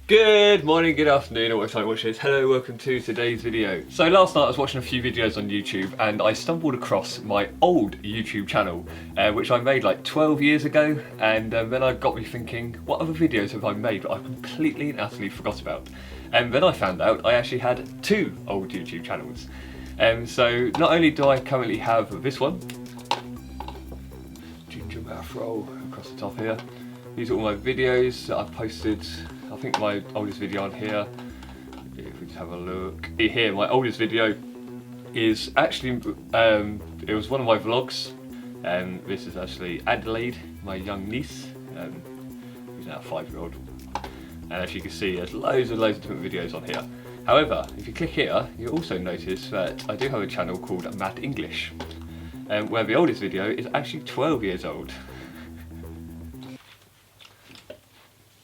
Good morning, good afternoon, or whatever time you watch this. Hello, welcome to today's video. So last night I was watching a few videos on YouTube and I stumbled across my old YouTube channel, which I made like 12 years ago, and then I got me thinking, what other videos have I made that I completely and utterly forgot about? And then I found out I actually had two old YouTube channels. So not only do I currently have this one, Gingermafro, across the top here. These are all my videos that I've posted. I think my oldest video on here, if we just have a look, here my oldest video is actually, it was one of my vlogs. This is actually Adelaide, my young niece, who's now a 5-year-old. And as you can see, there's loads and loads of different videos on here. However, if you click here, you'll also notice that I do have a channel called Mad English, where the oldest video is actually 12 years old.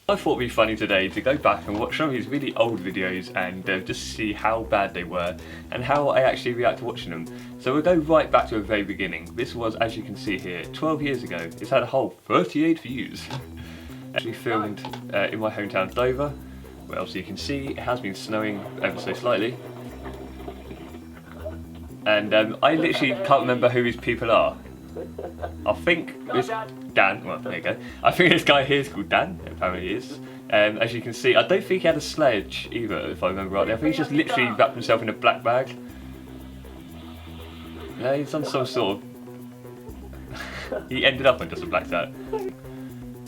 I thought it'd be funny today to go back and watch some of these really old videos and just see how bad they were and how I actually react to watching them. So we'll go right back to the very beginning. This was, as you can see here, 12 years ago. It's had a whole 38 views. Actually filmed in my hometown Dover, where obviously you can see it has been snowing ever so slightly. And I literally can't remember who these people are. I think it's Dan. Well, there you go. I think this guy here is called Dan. Apparently he is. As you can see, I don't think he had a sledge either, if I remember rightly. I think he just literally wrapped himself in a black bag. No, he's on some sort of... he ended up on just a black hat.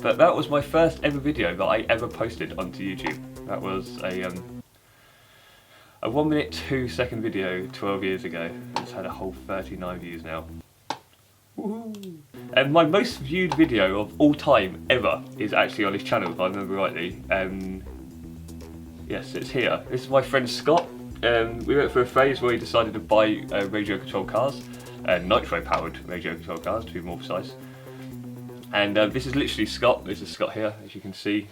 But that was my first ever video that I ever posted onto YouTube. That was a 1 minute 2 second video 12 years ago. It's had a whole 39 views now. And my most viewed video of all time ever is actually on this channel, if I remember rightly. Yes, it's here. This is my friend Scott. We went through a phase where he decided to buy radio controlled cars, nitro powered radio controlled cars to be more precise. And this is literally Scott. This is Scott here, as you can see.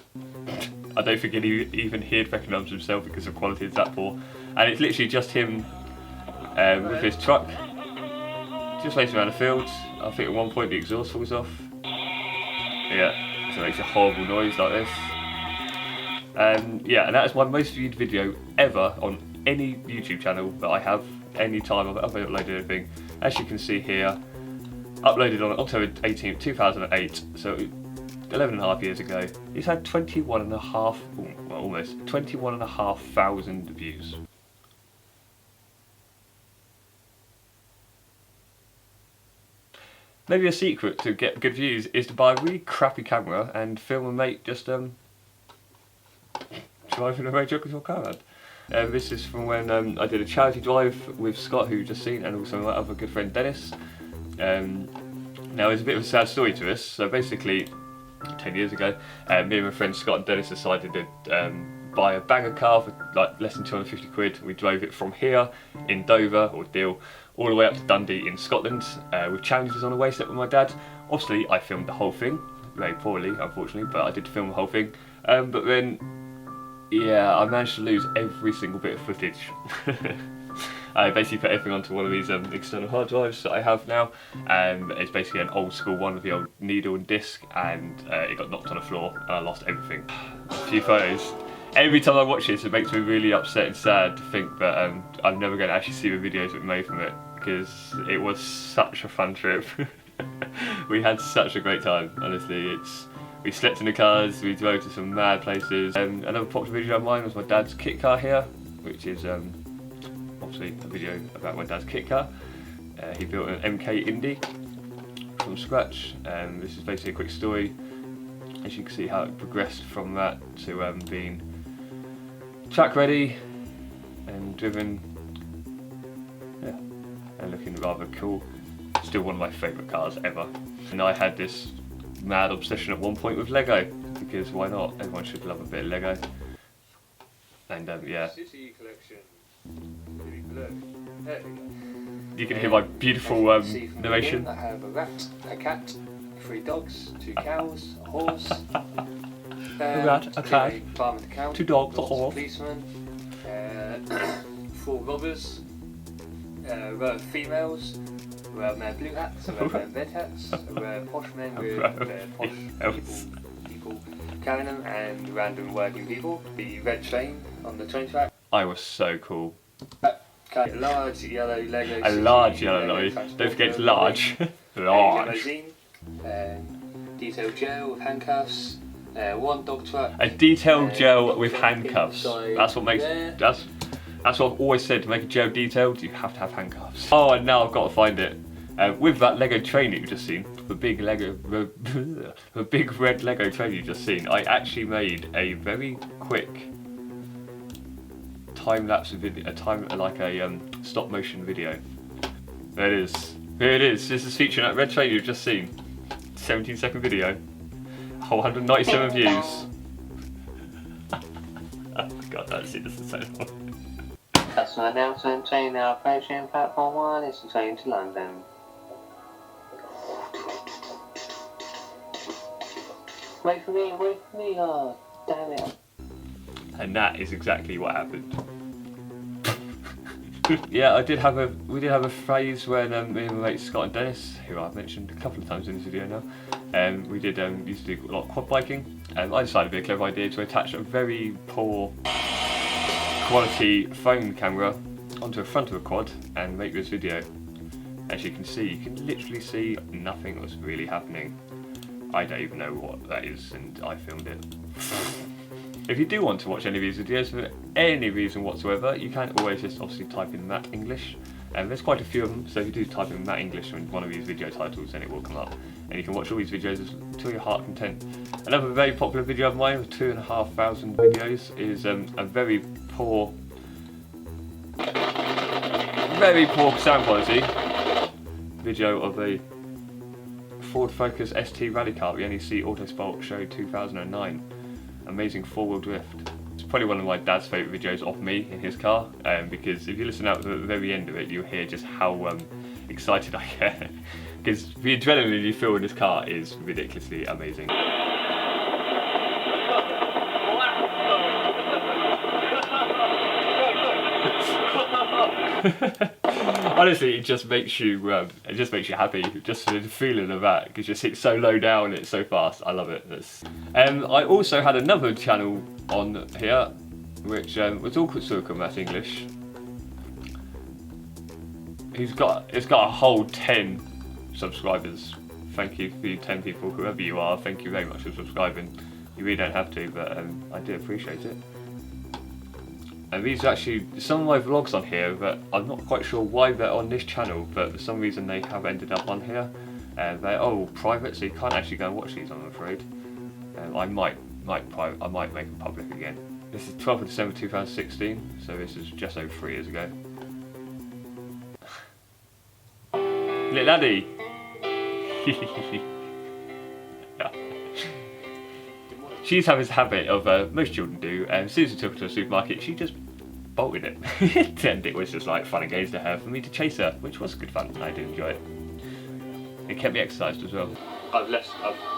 I don't think even he'd recognise himself because the quality is that poor. And it's literally just him with his truck, just racing around the fields. I think at one point the exhaust falls off. Yeah, so it makes a horrible noise like this. Yeah, and that is my most viewed video ever on any YouTube channel that I have, any time I've ever uploaded anything. As you can see here, uploaded on October 18th, 2008, so 11.5 years ago. It's had almost 21,500 views. Maybe a secret to get good views is to buy a really crappy camera and film a mate just driving a radio control car around. This is from when I did a charity drive with Scott, who you've just seen, and also my other good friend Dennis. Now there's a bit of a sad story to this. So basically, 10 years ago, me and my friend Scott and Dennis decided to buy a banger car for like less than 250 quid. We drove it from here in Dover, or Deal, all the way up to Dundee in Scotland, with challenges on the way set with my dad. Obviously I filmed the whole thing, very poorly unfortunately, but I did film the whole thing. But then, yeah, I managed to lose every single bit of footage. I basically put everything onto one of these external hard drives that I have now. It's basically an old school one with the old needle and disc, and it got knocked on the floor and I lost everything. A few photos. Every time I watch this, it makes me really upset and sad to think that I'm never going to actually see the videos that we made from it, because it was such a fun trip. We had such a great time, honestly. We slept in the cars, we drove to some mad places. Another popular video of mine was my dad's kit car here, which is obviously a video about my dad's kit car. He built an MK Indy from scratch. This is basically a quick story. As you can see how it progressed from that to being track ready and driven, yeah, and looking rather cool. Still one of my favourite cars ever. And I had this mad obsession at one point with Lego, because why not? Everyone should love a bit of Lego. And yeah. City collection. You can hear my beautiful narration. I have a rat, a cat, 3 dogs, 2 cows, a horse. A rat, a cat, 2 dogs, a horse. Policemen, 4 robbers, females, wear blue hats, wear red hats, wear posh men with posh people Canon and random working people. The red train on the train track. I was so cool. A large yellow Lego. A large yellow lorry. Don't forget it's large. Large. A limousine. Detailed gel with handcuffs. One dog truck. A detailed gel dog with truck handcuffs. inside That's what makes there. that's what I've always said. To make a gel detailed, you have to have handcuffs. Oh, and now I've got to find it. With that Lego train that you've just seen, the big red Lego train you've just seen, I actually made a very quick time-lapse video, stop motion video. There it is. Here it is. This is featuring that red train you've just seen. 17-second video. 197 views. Oh god, this is so long. Customer announcement, train now approaching platform 1, it's a train to London. Wait for me, oh damn it. And that is exactly what happened. Yeah, we did have a phase when me and my mates Scott and Dennis, who I've mentioned a couple of times in this video now, we did used to do a lot of quad biking. I decided it'd be a clever idea to attach a very poor quality phone camera onto the front of a quad and make this video. As you can see, you can literally see nothing was really happening. I don't even know what that is, and I filmed it. If you do want to watch any of these videos for any reason whatsoever, you can always just obviously type in Matt English. There's quite a few of them, so if you do type in Matt English in one of these video titles, then it will come up. And you can watch all these videos to your heart content. Another very popular video of mine with 2,500 videos is a very poor sound quality video of a Ford Focus ST rally car, the NEC Autosport Show 2009. Amazing four-wheel drift. It's probably one of my dad's favourite videos of me in his car, because if you listen out to the very end of it, you'll hear just how excited I get. Because the adrenaline you feel in this car is ridiculously amazing. Honestly, it just makes you happy, just the feeling of that, because you sit so low down, it's so fast. I love it. I also had another channel on here, which was also called Matt English. It's got a whole 10 subscribers. Thank you for you 10 people, whoever you are. Thank you very much for subscribing. You really don't have to, but I do appreciate it. And these are actually some of my vlogs on here, but I'm not quite sure why they're on this channel, but for some reason they have ended up on here. They're all private, so you can't actually go and watch these, I'm afraid. I might make them public again. This is 12th of December 2016, so this is just over 3 years ago. Little laddie! She's having this habit of, most children do, and as soon as we took her to the supermarket, she just bolted it. And it was just like fun and games to her for me to chase her, which was good fun. I did enjoy it. It kept me exercised as well. I've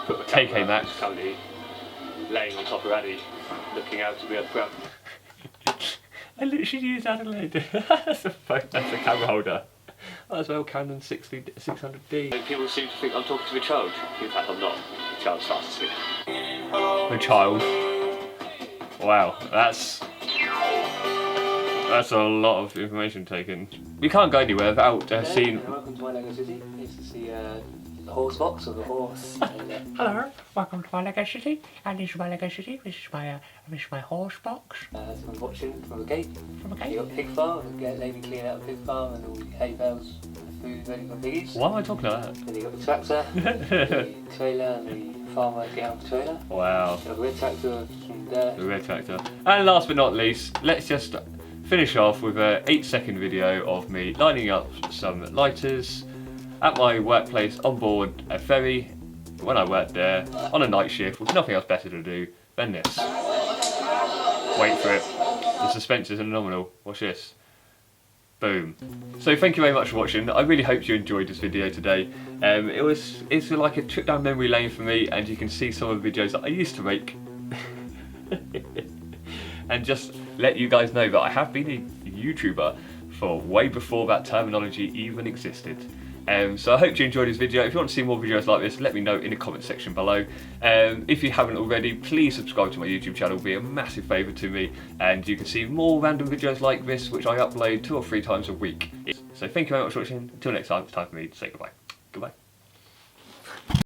put my TK Max currently laying on top of Addy, looking out to be up front. I literally used Adelaide. That's a camera holder. As well, Canon 600D. People seem to think I'm talking to a child. In fact, I'm not. The child's fast asleep. A child. Wow, that's a lot of information taken. We can't go anywhere without seeing. Welcome to my Lego City. It's to see the horse box of the horse. Hello, welcome to my Lego City, and this is my Lego City. This is my horse box. Someone's watching from a gate. From a gate. You got a pig farm, a lady cleaning out a pig farm, and all the hay bales, food ready for piggies. Why am I talking like that? Then you got the tractor, the trailer, and the farmer getting out the trailer. Wow. You got the red tractor, some dirt. The red tractor. And last but not least, let's just finish off with an 8-second video of me lining up some lighters at my workplace on board a ferry when I worked there on a night shift with nothing else better to do than this. Wait for it. The suspense is phenomenal. Watch this. Boom. So thank you very much for watching. I really hope you enjoyed this video today. It's like a trip down memory lane for me, and you can see some of the videos that I used to make. And just let you guys know that I have been a YouTuber for way before that terminology even existed. So I hope you enjoyed this video. If you want to see more videos like this, let me know in the comment section below. If you haven't already, please subscribe to my YouTube channel, it would be a massive favour to me, and you can see more random videos like this which I upload 2 or 3 times a week. So thank you very much for watching. Until next time, it's time for me to say goodbye. Goodbye.